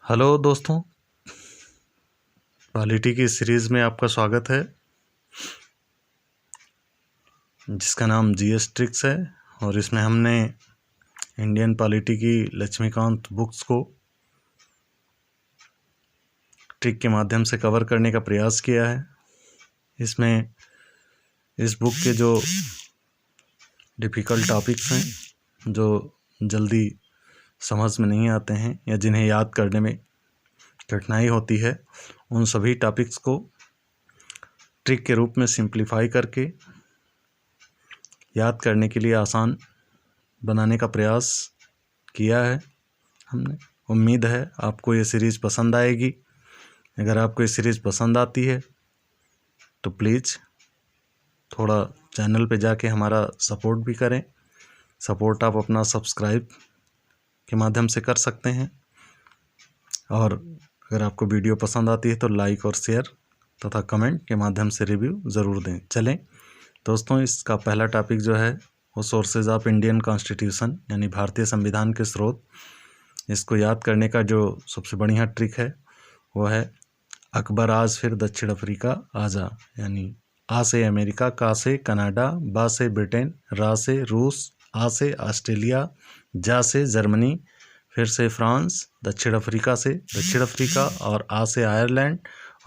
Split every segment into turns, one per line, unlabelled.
Hello दोस्तों, polity की series में आपका स्वागत है जिसका नाम जीएस ट्रिक्स है। और इसमें हमने इंडियन पॉलिटी की लक्ष्मीकांत बुक्स को ट्रिक के माध्यम से कवर करने का प्रयास किया है। इसमें इस बुक के जो डिफ़िकल्ट टॉपिक्स हैं, जो जल्दी समझ में नहीं आते हैं या जिन्हें याद करने में कठिनाई होती है, उन सभी टॉपिक्स को ट्रिक के रूप में सिंप्लीफाई करके याद करने के लिए आसान बनाने का प्रयास किया है हमने। उम्मीद है आपको ये सीरीज़ पसंद आएगी। अगर आपको ये सीरीज़ पसंद आती है तो प्लीज़ थोड़ा चैनल पे जाके हमारा सपोर्ट भी करें। सपोर्ट आप अपना सब्सक्राइब के माध्यम से कर सकते हैं, और अगर आपको वीडियो पसंद आती है तो लाइक और शेयर तथा कमेंट के माध्यम से रिव्यू ज़रूर दें। चलें दोस्तों, इसका पहला टॉपिक जो है वो सोर्सेज ऑफ इंडियन कॉन्स्टिट्यूशन यानी भारतीय संविधान के स्रोत। इसको याद करने का जो सबसे बढ़िया ट्रिक है वो है अकबर आज फिर दक्षिण अफ्रीका आजा, यानी आ से अमेरिका, का से कनाडा, बा से ब्रिटेन, रा से रूस, आ से ऑस्ट्रेलिया, जा से जर्मनी, फिर से फ्रांस, दक्षिण अफ्रीका से दक्षिण अफ्रीका, और आ से आयरलैंड,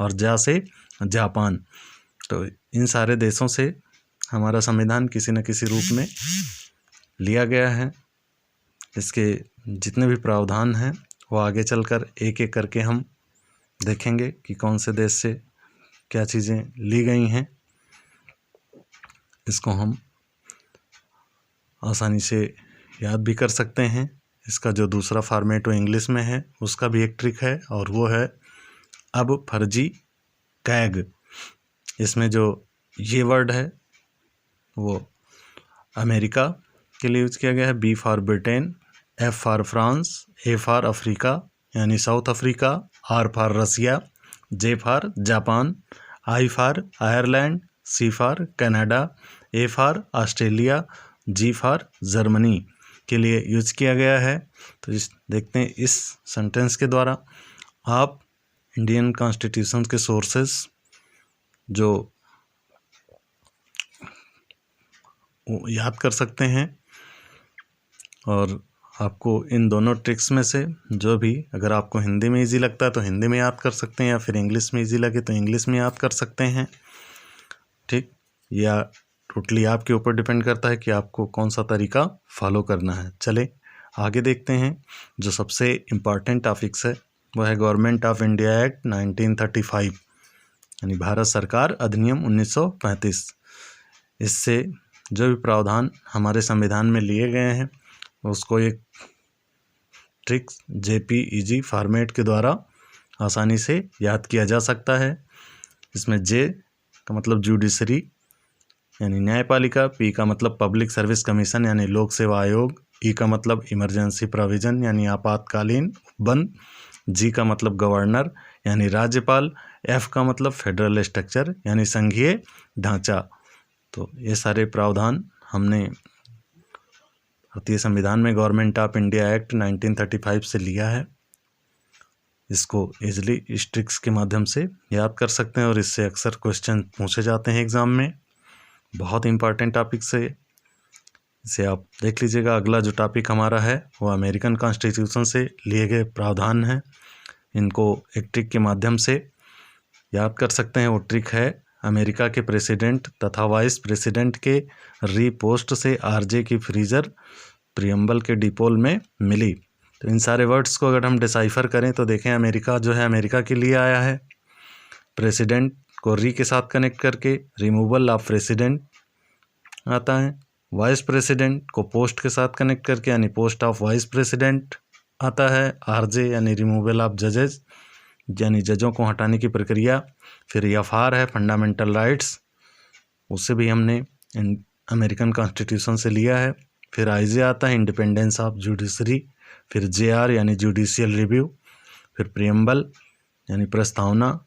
और जा से जापान। तो इन सारे देशों से हमारा संविधान किसी न किसी रूप में लिया गया है। इसके जितने भी प्रावधान हैं वो आगे चलकर एक एक करके हम देखेंगे कि कौन से देश से क्या चीज़ें ली गई हैं। इसको हम आसानी से याद भी कर सकते हैं। इसका जो दूसरा फॉर्मेट वो इंग्लिश में है, उसका भी एक ट्रिक है, और वो है अब फर्जी कैग। इसमें जो ये वर्ड है वो अमेरिका के लिए यूज़ किया गया है। B for Britain, F for France, A for Africa यानी South Africa, R for Russia, J for Japan, I for Ireland, C for Canada, A for Australia, G for Germany के लिए use किया गया है। तो देखते हैं इस सेंटेंस के द्वारा आप इंडियन कॉन्स्टिट्यूशन के सोर्सेस जो याद कर सकते हैं, और आपको इन दोनों ट्रिक्स में से जो भी, अगर आपको हिंदी में इजी लगता है तो हिंदी में याद कर सकते हैं, या फिर इंग्लिश में इजी लगे तो इंग्लिश में याद कर सकते हैं। ठीक, या टोटली आपके ऊपर डिपेंड करता है कि आपको कौन सा तरीका फॉलो करना है। चले आगे देखते हैं। जो सबसे इम्पॉर्टेंट टॉपिक्स है वो है गवर्नमेंट ऑफ इंडिया एक्ट 1935 यानी भारत सरकार अधिनियम 1935। इससे जो भी प्रावधान हमारे संविधान में लिए गए हैं उसको एक ट्रिक JPEG फॉर्मेट के द्वारा आसानी से याद किया जा सकता है। इसमें जे का मतलब जुडिशरी यानी न्यायपालिका, पी का मतलब पब्लिक सर्विस कमीशन यानी लोक सेवा आयोग, ई का मतलब इमरजेंसी प्रोविजन यानी आपातकालीन बंद, जी का मतलब गवर्नर यानी राज्यपाल, एफ का मतलब फेडरल स्ट्रक्चर यानी संघीय ढांचा। तो ये सारे प्रावधान हमने भारतीय संविधान में गवर्नमेंट ऑफ इंडिया एक्ट 1935 से लिया है। इसको इजली इस ट्रिक्स के माध्यम से याद कर सकते हैं, और इससे अक्सर क्वेश्चन पूछे जाते हैं एग्ज़ाम में। बहुत इंपॉर्टेंट टॉपिक से इसे आप देख लीजिएगा। अगला जो टॉपिक हमारा है वो अमेरिकन कॉन्स्टिट्यूशन से लिए गए प्रावधान हैं। इनको एक ट्रिक के माध्यम से याद कर सकते हैं। वो ट्रिक है अमेरिका के प्रेसिडेंट तथा वाइस प्रेसिडेंट के रीपोस्ट से आरजे की फ्रीजर प्रियम्बल के डिपोल में मिली। तो इन सारे वर्ड्स को अगर हम डिसाइफर करें तो देखें, अमेरिका जो है अमेरिका के लिए आया है, प्रेसिडेंट को री के साथ कनेक्ट करके रिमूवल ऑफ प्रेसिडेंट आता है, वाइस प्रेसिडेंट को पोस्ट के साथ कनेक्ट करके यानी पोस्ट ऑफ वाइस प्रेसिडेंट आता है, आरजे यानी रिमूवल ऑफ जजेस यानी जजों को हटाने की प्रक्रिया, फिर एफआर है फंडामेंटल राइट्स, उससे भी हमने अमेरिकन कॉन्स्टिट्यूशन से लिया है। फिर आईजे आता है इंडिपेंडेंस ऑफ जुडिशरी, फिर जेआर यानी जुडिशियल रिव्यू, फिर प्रियम्बल यानी प्रस्तावना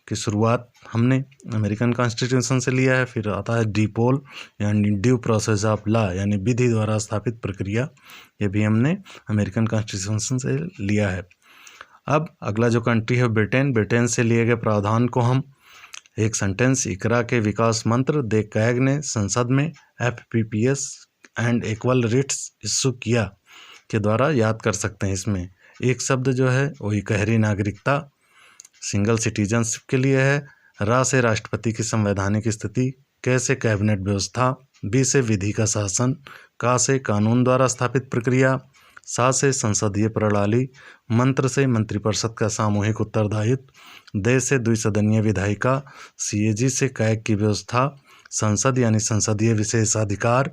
की शुरुआत हमने अमेरिकन कॉन्स्टिट्यूशन से लिया है। फिर आता है डीपोल यानी ड्यू प्रोसेस ऑफ लॉ यानी विधि द्वारा स्थापित प्रक्रिया, ये भी हमने अमेरिकन कॉन्स्टिट्यूशन से लिया है। अब अगला जो कंट्री है ब्रिटेन। ब्रिटेन से लिए गए प्रावधान को हम एक सेंटेंस, इकरा के विकास मंत्र दे कैग ने संसद में FPPS and equal rights issue किया के द्वारा याद कर सकते हैं। इसमें एक शब्द जो है वो इकहरी नागरिकता सिंगल सिटीजनशिप के लिए है। रा से राष्ट्रपति की संवैधानिक स्थिति, कैसे कैबिनेट व्यवस्था, बी से विधि का शासन, का से कानून द्वारा स्थापित प्रक्रिया, सा से संसदीय प्रणाली, मंत्र से मंत्रिपरिषद का सामूहिक उत्तरदायित्व, दे से द्विसदनीय विधायिका, CAG से कैग की व्यवस्था, संसद यानी संसदीय विशेषाधिकार,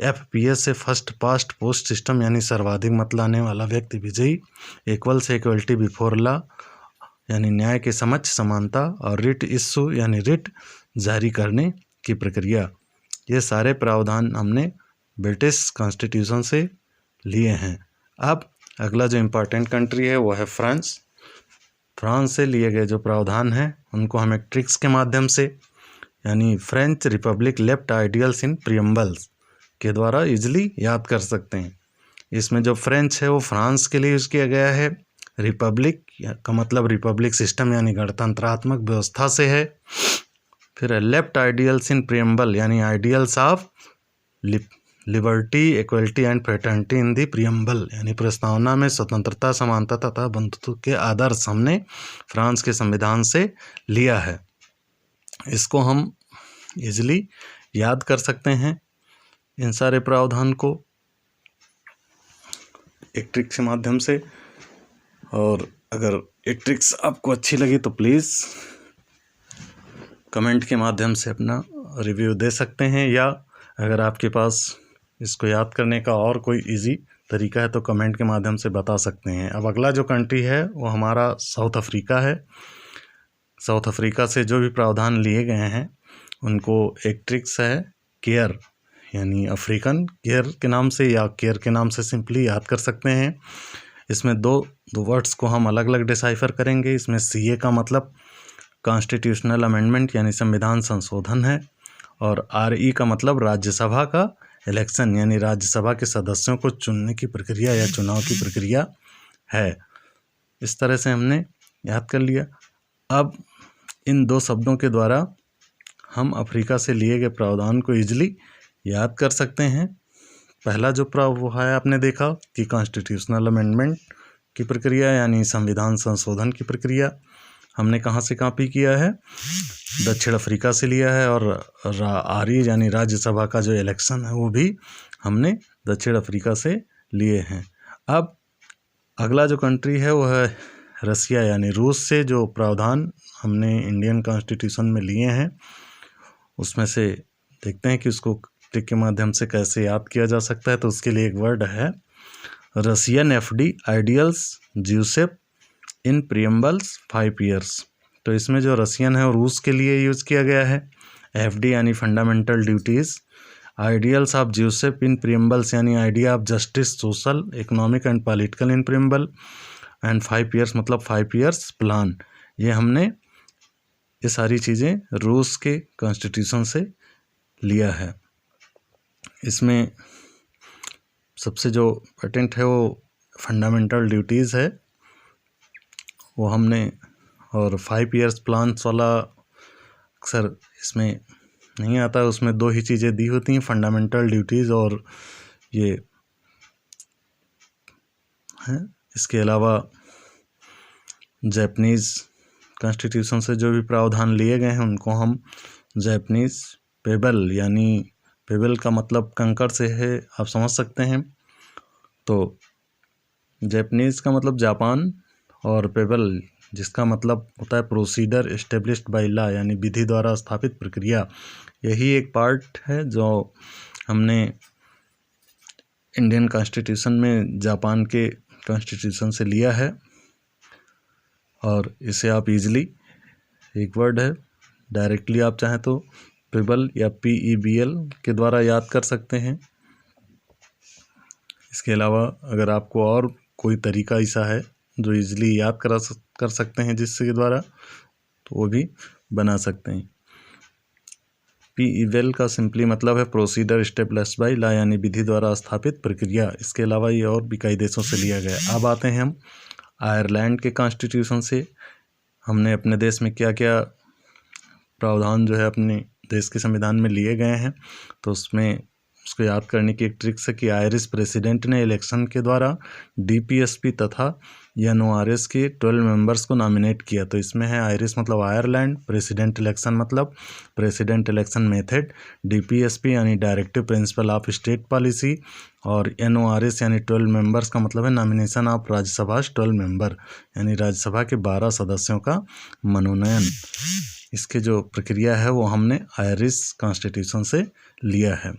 FPS से फर्स्ट पास्ट पोस्ट सिस्टम यानी सर्वाधिक मत लाने वाला व्यक्ति विजयी, इक्वल से इक्वलिटी बिफोर लॉ यानी न्याय के समक्ष समानता, और रिट इशू यानी रिट जारी करने की प्रक्रिया। ये सारे प्रावधान हमने ब्रिटिश कॉन्स्टिट्यूशन से लिए हैं। अब अगला जो इम्पोर्टेंट कंट्री है वो है फ्रांस। फ्रांस से लिए गए जो प्रावधान हैं उनको हम एक ट्रिक्स के माध्यम से यानी फ्रेंच रिपब्लिक लेफ्ट आइडियल्स इन प्रियम्बल्स के द्वारा इजली याद कर सकते हैं। इसमें जो फ्रेंच है वो फ्रांस के लिए यूज़ किया गया है। रिपब्लिक का मतलब रिपब्लिक सिस्टम यानी गणतंत्रात्मक व्यवस्था से है। फिर लेफ्ट आइडियल्स इन प्रियम्बल यानी ideals of liberty, equality and fraternity in the preamble यानी प्रस्तावना में स्वतंत्रता, समानता तथा बंधुत्व के आदर्श हमने फ्रांस के संविधान से लिया है। इसको हम इजली याद कर सकते हैं इन सारे प्रावधान को एक ट्रिक्स के माध्यम से। और अगर एक ट्रिक्स आपको अच्छी लगी तो प्लीज़ कमेंट के माध्यम से अपना रिव्यू दे सकते हैं, या अगर आपके पास इसको याद करने का और कोई इजी तरीका है तो कमेंट के माध्यम से बता सकते हैं। अब अगला जो कंट्री है वो हमारा साउथ अफ्रीका है। साउथ अफ्रीका से जो भी प्रावधान लिए गए हैं उनको एक ट्रिक्स है केयर यानी अफ्रीकन केयर के नाम से या केयर के नाम से सिंपली याद कर सकते हैं। इसमें दो वर्ड्स को हम अलग अलग डिसाइफर करेंगे। इसमें CA का मतलब कॉन्स्टिट्यूशनल अमेंडमेंट यानी संविधान संशोधन है, और RE का मतलब राज्यसभा का इलेक्शन यानी राज्यसभा के सदस्यों को चुनने की प्रक्रिया या चुनाव की प्रक्रिया है। इस तरह से हमने याद कर लिया। अब इन दो शब्दों के द्वारा हम अफ्रीका से लिए गए प्रावधान को इजली याद कर सकते हैं। पहला जो प्रावधान है आपने देखा कि कॉन्स्टिट्यूशनल अमेंडमेंट की प्रक्रिया यानी संविधान संशोधन की प्रक्रिया हमने कहाँ से कॉपी किया है, दक्षिण अफ्रीका से लिया है। और RE यानी राज्यसभा का जो इलेक्शन है वो भी हमने दक्षिण अफ्रीका से लिए हैं। अब अगला जो कंट्री है वो है रसिया यानी रूस से जो प्रावधान हमने इंडियन कॉन्स्टिट्यूशन में लिए हैं उसमें से देखते हैं कि उसको ट्रिक के माध्यम से कैसे याद किया जा सकता है। तो उसके लिए एक वर्ड है Russian FD ideals Giuseppe in प्रियम्बल्स 5 years. तो इसमें जो रसियन है वो रूस के लिए यूज़ किया गया है। FD यानी fundamental duties, ideals of Giuseppe in preambles यानी idea of justice, social, economic and political in preamble, and 5 years मतलब 5 ईयर्स प्लान। ये हमने ये सारी चीज़ें रूस के कॉन्स्टिट्यूशन से लिया है। इसमें सबसे जो इम्पोर्टेंट है वो फंडामेंटल ड्यूटीज़ है वो हमने, और 5 ईयर्स प्लान्स वाला अक्सर इसमें नहीं आता है। उसमें 2 ही चीज़ें दी होती हैं, फंडामेंटल ड्यूटीज़ और ये हैं। इसके अलावा जापानीज़ कॉन्स्टिट्यूशन से जो भी प्रावधान लिए गए हैं उनको हम जापानीज़ पेबल यानी पेबल का मतलब कंकड़ से है, आप समझ सकते हैं। तो जापानीज़ का मतलब जापान और पेबल जिसका मतलब होता है प्रोसीडर एस्टेब्लिश्ड बाय लॉ यानी विधि द्वारा स्थापित प्रक्रिया। यही एक पार्ट है जो हमने इंडियन कॉन्स्टिट्यूशन में जापान के कॉन्स्टिट्यूशन से लिया है, और इसे आप इजीली एक वर्ड है डायरेक्टली आप चाहें तो पेबल या PEBL के द्वारा याद कर सकते हैं। इसके अलावा अगर आपको और कोई तरीका ऐसा है जो इजीली याद कर सकते हैं जिसके द्वारा, तो वो भी बना सकते हैं। PEBL का सिंपली मतलब है प्रोसीडर एस्टेब्लिश्ड बाय लॉ यानी विधि द्वारा स्थापित प्रक्रिया। इसके अलावा ये और भी कई देशों से लिया गया। अब आते हैं हम आयरलैंड के कॉन्स्टिट्यूशन से हमने अपने देश में क्या क्या प्रावधान जो है अपने देश के संविधान में लिए गए हैं, तो उसमें उसको याद करने की एक ट्रिक्स है कि आयरिश प्रेसिडेंट ने इलेक्शन के द्वारा DPSP तथा NORS के 12 मेंबर्स को नॉमिनेट किया। तो इसमें है आयरिश मतलब आयरलैंड, प्रेसिडेंट इलेक्शन मतलब प्रेसिडेंट इलेक्शन मेथड, DPSP यानी directive principle of state policy, और NORS यानी 12 मेंबर्स का मतलब है नॉमिनेशन ऑफ राज्यसभा 12 मेंबर, यानी राज्यसभा के 12 सदस्यों का मनोनयन। इसकी जो प्रक्रिया है वो हमने आयरिश कॉन्स्टिट्यूशन से लिया है।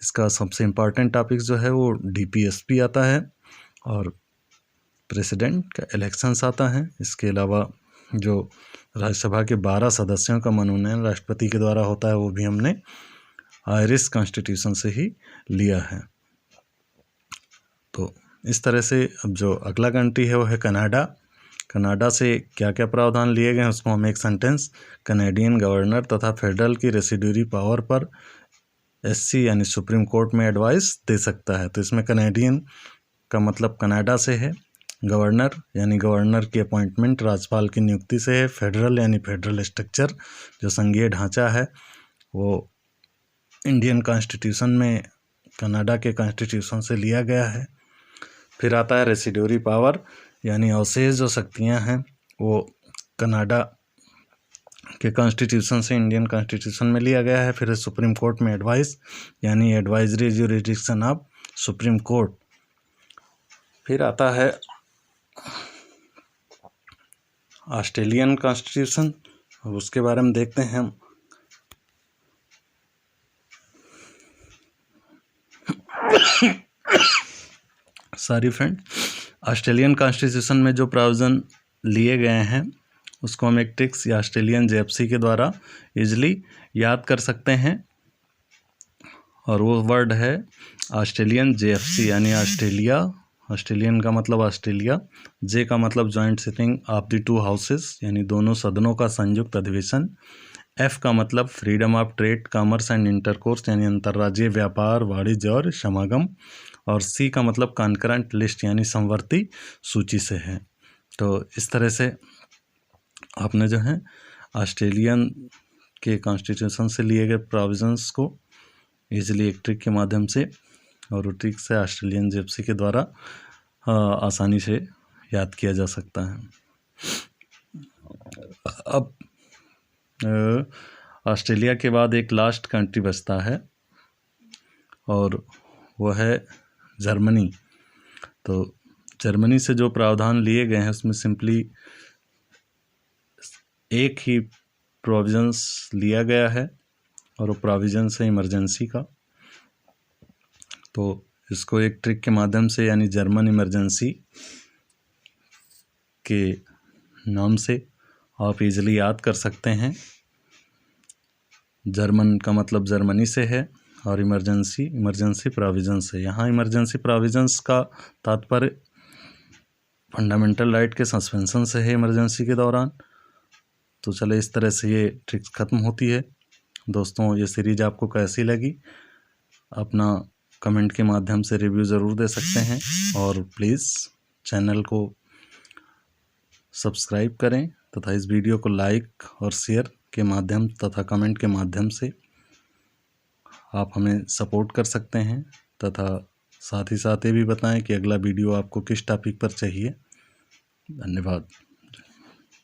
इसका सबसे इम्पॉर्टेंट टॉपिक जो है वो DPSP आता है और प्रेसिडेंट का इलेक्शंस आता है। इसके अलावा जो राज्यसभा के 12 सदस्यों का मनोनयन राष्ट्रपति के द्वारा होता है वो भी हमने आयरिश कॉन्स्टिट्यूशन से ही लिया है। तो इस तरह से अब जो अगला कंट्री है वो है कनाडा। कनाडा से क्या क्या प्रावधान लिए गए हैं उसको हम एक सेंटेंस, कनेडियन गवर्नर तथा फेडरल की रेसिड्यूरी पावर पर SC यानी सुप्रीम कोर्ट में एडवाइस दे सकता है। तो इसमें कनेडियन का मतलब कनाडा से है, गवर्नर यानी गवर्नर की अपॉइंटमेंट राज्यपाल की नियुक्ति से है, फेडरल यानी फेडरल स्ट्रक्चर जो संघीय ढांचा है वो इंडियन कॉन्स्टिट्यूशन में कनाडा के कॉन्स्टिट्यूशन से लिया गया है। फिर आता है रेसिड्यूरी पावर यानी अवशेष जो शक्तियाँ हैं वो कनाडा के कॉन्स्टिट्यूशन से इंडियन कॉन्स्टिट्यूशन में लिया गया है। फिर सुप्रीम कोर्ट में एडवाइस यानी advisory jurisdiction of supreme court. फिर आता है ऑस्ट्रेलियन कॉन्स्टिट्यूशन, उसके बारे में देखते हैं हम। सॉरी फ्रेंड, ऑस्ट्रेलियन कॉन्स्टिट्यूशन में जो प्रावधान लिए गए हैं उसको हम एक ट्रिक्स या ऑस्ट्रेलियन JFC के द्वारा इजली याद कर सकते हैं, और वो वर्ड है ऑस्ट्रेलियन JFC यानी ऑस्ट्रेलिया। ऑस्ट्रेलियन का मतलब ऑस्ट्रेलिया, J का मतलब joint sitting of the 2 houses यानी दोनों सदनों का संयुक्त अधिवेशन, F का मतलब freedom of trade, commerce and intercourse यानी अंतर्राज्यीय व्यापार, वाणिज्य और समागम, और C का मतलब कॉन्करेंट लिस्ट यानी समवर्ती सूची से है। तो इस तरह से आपने जो है ऑस्ट्रेलियन के कॉन्स्टिट्यूशन से लिए गए प्रोविजंस को इजीली एक ट्रिक के माध्यम से और ट्रिक से ऑस्ट्रेलियन JFC के द्वारा आसानी से याद किया जा सकता है। अब ऑस्ट्रेलिया के बाद एक लास्ट कंट्री बचता है और वो है जर्मनी। तो जर्मनी से जो प्रावधान लिए गए हैं उसमें सिंपली एक ही प्रोविजंस लिया गया है और वो प्रोविजंस है इमरजेंसी का। तो इसको एक ट्रिक के माध्यम से यानी जर्मन इमरजेंसी के नाम से आप इजीली याद कर सकते हैं। जर्मन का मतलब जर्मनी से है और इमरजेंसी प्रोविजंस है। यहाँ इमरजेंसी प्रोविजंस का तात्पर्य फंडामेंटल राइट के सस्पेंशन से है इमरजेंसी के दौरान। तो चले इस तरह से ये ट्रिक्स ख़त्म होती है। दोस्तों ये सीरीज आपको कैसी लगी अपना कमेंट के माध्यम से रिव्यू ज़रूर दे सकते हैं, और प्लीज़ चैनल को सब्सक्राइब करें तथा इस वीडियो को लाइक और शेयर के माध्यम तथा कमेंट के माध्यम से आप हमें सपोर्ट कर सकते हैं, तथा साथ ही साथ ये भी बताएं कि अगला वीडियो आपको किस टॉपिक पर चाहिए। धन्यवाद।